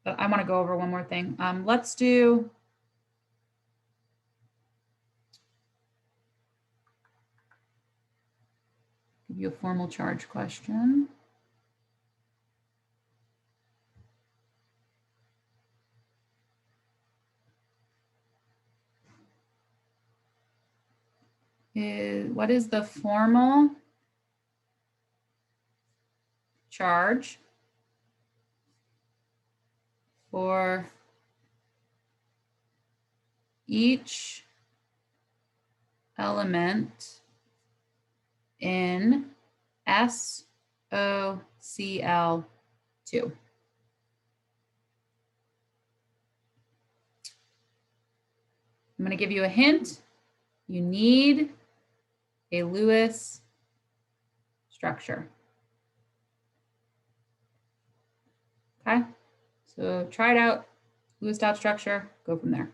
I want to go over one more thing. Let's do. Give you a formal charge question. What is the formal charge for each element in SOCl2? I'm going to give you a hint. You need a Lewis structure. Okay, so try it out. Lewis dot structure, go from there.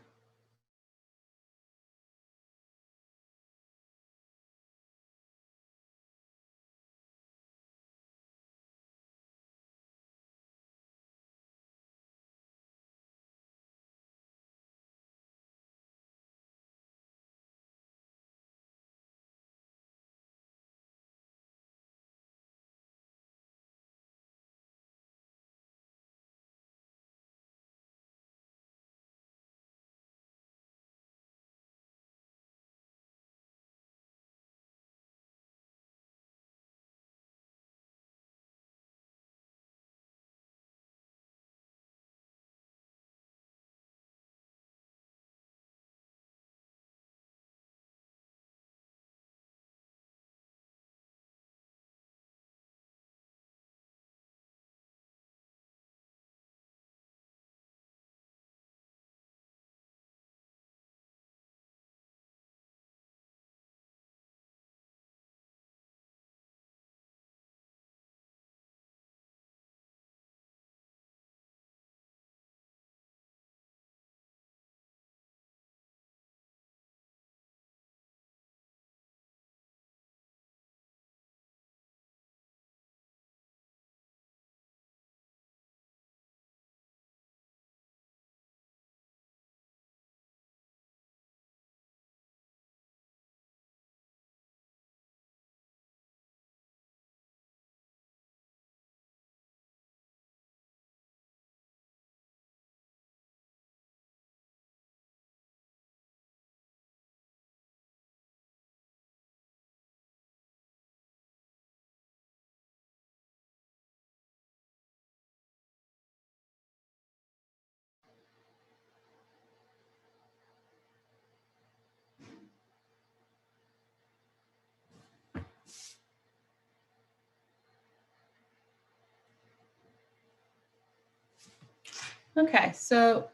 Okay, so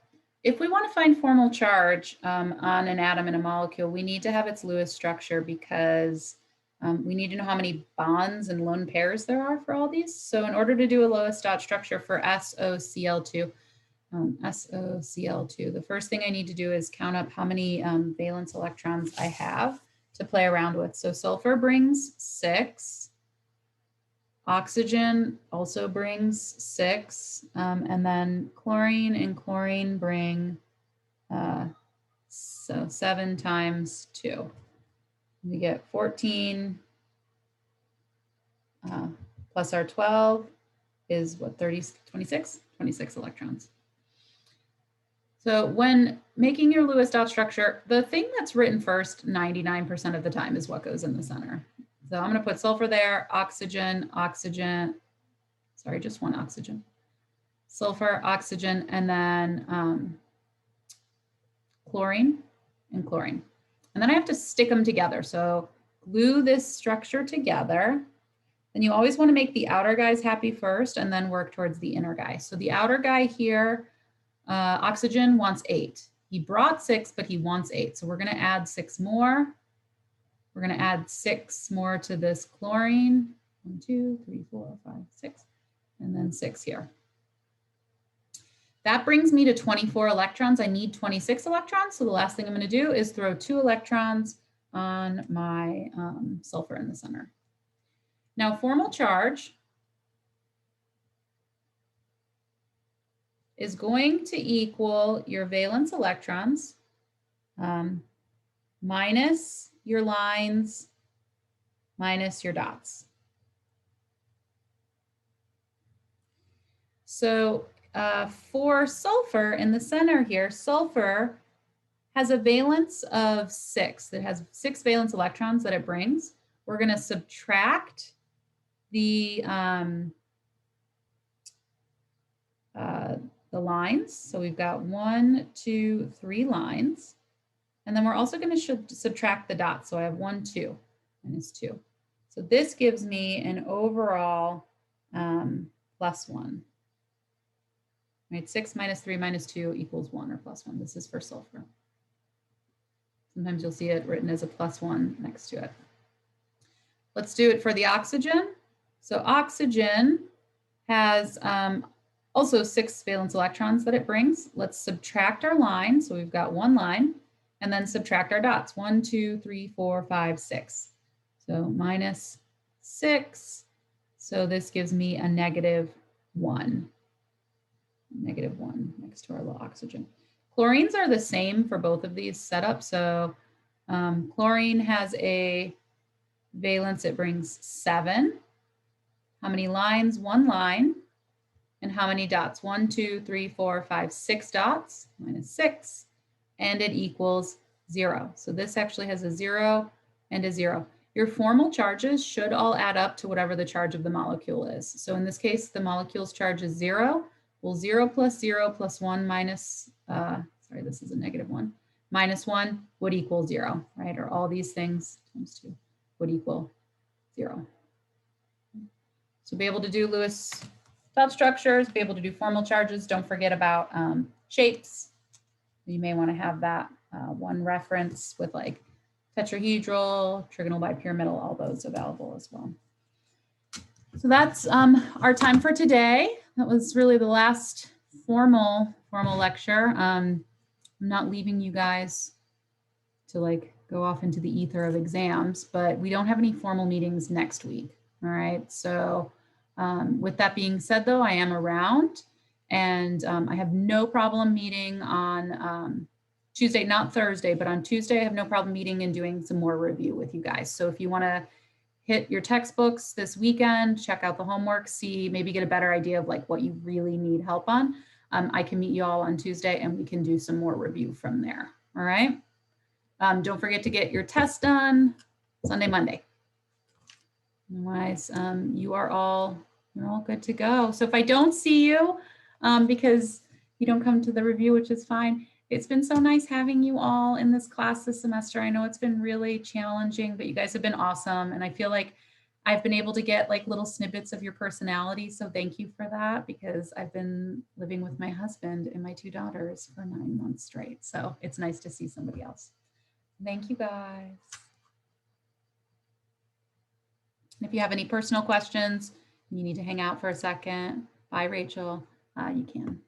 if we want to find formal charge on an atom and a molecule, we need to have its Lewis structure because we need to know how many bonds and lone pairs there are for all these. So in order to do a Lewis dot structure for SOCl2, the first thing I need to do is count up how many valence electrons I have to play around with. So sulfur brings 6. Oxygen also brings 6, and then chlorine and chlorine bring so 7 times 2. We get 14 plus our 12 is what, 26 electrons. So when making your Lewis dot structure, the thing that's written first 99% of the time is what goes in the center. So I'm going to put sulfur there, oxygen, oxygen, sorry, just one oxygen, sulfur, oxygen, and then chlorine and chlorine. And then I have to stick them together. So glue this structure together. Then you always want to make the outer guys happy first and then work towards the inner guy. So the outer guy here, oxygen wants 8. He brought 6, but he wants 8. So we're going to add 6 more. We're going to add 6 more to this chlorine. 1, 2, 3, 4, 5, 6, and then 6 here. That brings me to 24 electrons. I need 26 electrons. So the last thing I'm going to do is throw 2 electrons on my sulfur in the center. Now, formal charge is going to equal your valence electrons minus your lines minus your dots. So for sulfur in the center here, sulfur has a valence of 6. It has 6 valence electrons that it brings. We're going to subtract the lines. So we've got 1, 2, 3 lines. And then we're also going to subtract the dots. So I have 1, 2, minus 2. So this gives me an overall +1. Right, 6 minus 3 minus 2 equals 1 or +1. This is for sulfur. Sometimes you'll see it written as a +1 next to it. Let's do it for the oxygen. So oxygen has also 6 valence electrons that it brings. Let's subtract our line. So we've got 1 line, and then subtract our dots. 1, 2, 3, 4, 5, 6. So minus 6. So this gives me a -1. -1 next to our low oxygen. Chlorines are the same for both of these setups. So chlorine has a valence, it brings 7. How many lines? 1 line. And how many dots? 1, 2, 3, 4, 5, 6 dots, minus 6, and it equals 0. So this actually has a 0 and a 0. Your formal charges should all add up to whatever the charge of the molecule is. So in this case, the molecule's charge is 0. Well, 0 plus 0 plus 1 minus, sorry, this is a -1, minus 1 would equal 0, right? Or all these things times 2 would equal 0. So be able to do Lewis dot structures, be able to do formal charges. Don't forget about shapes. You may want to have that one reference with like tetrahedral, trigonal bipyramidal, all those available as well. So that's our time for today. That was really the last formal lecture. I'm not leaving you guys to like go off into the ether of exams, but we don't have any formal meetings next week. All right. So with that being said, though, I am around, and I have no problem meeting on Tuesday, not Thursday, but on Tuesday, I have no problem meeting and doing some more review with you guys. So if you want to hit your textbooks this weekend, check out the homework, see, maybe get a better idea of like what you really need help on, I can meet you all on Tuesday and we can do some more review from there. All right. Don't forget to get your test done Sunday, Monday. Otherwise, you're all good to go. So if I don't see you, because you don't come to the review, which is fine, it's been so nice having you all in this class this semester. I know it's been really challenging, but you guys have been awesome. And I feel like I've been able to get like little snippets of your personality. So thank you for that, because I've been living with my husband and my 2 daughters for 9 months straight. So it's nice to see somebody else. Thank you guys. And if you have any personal questions, you need to hang out for a second, bye Rachel, you can.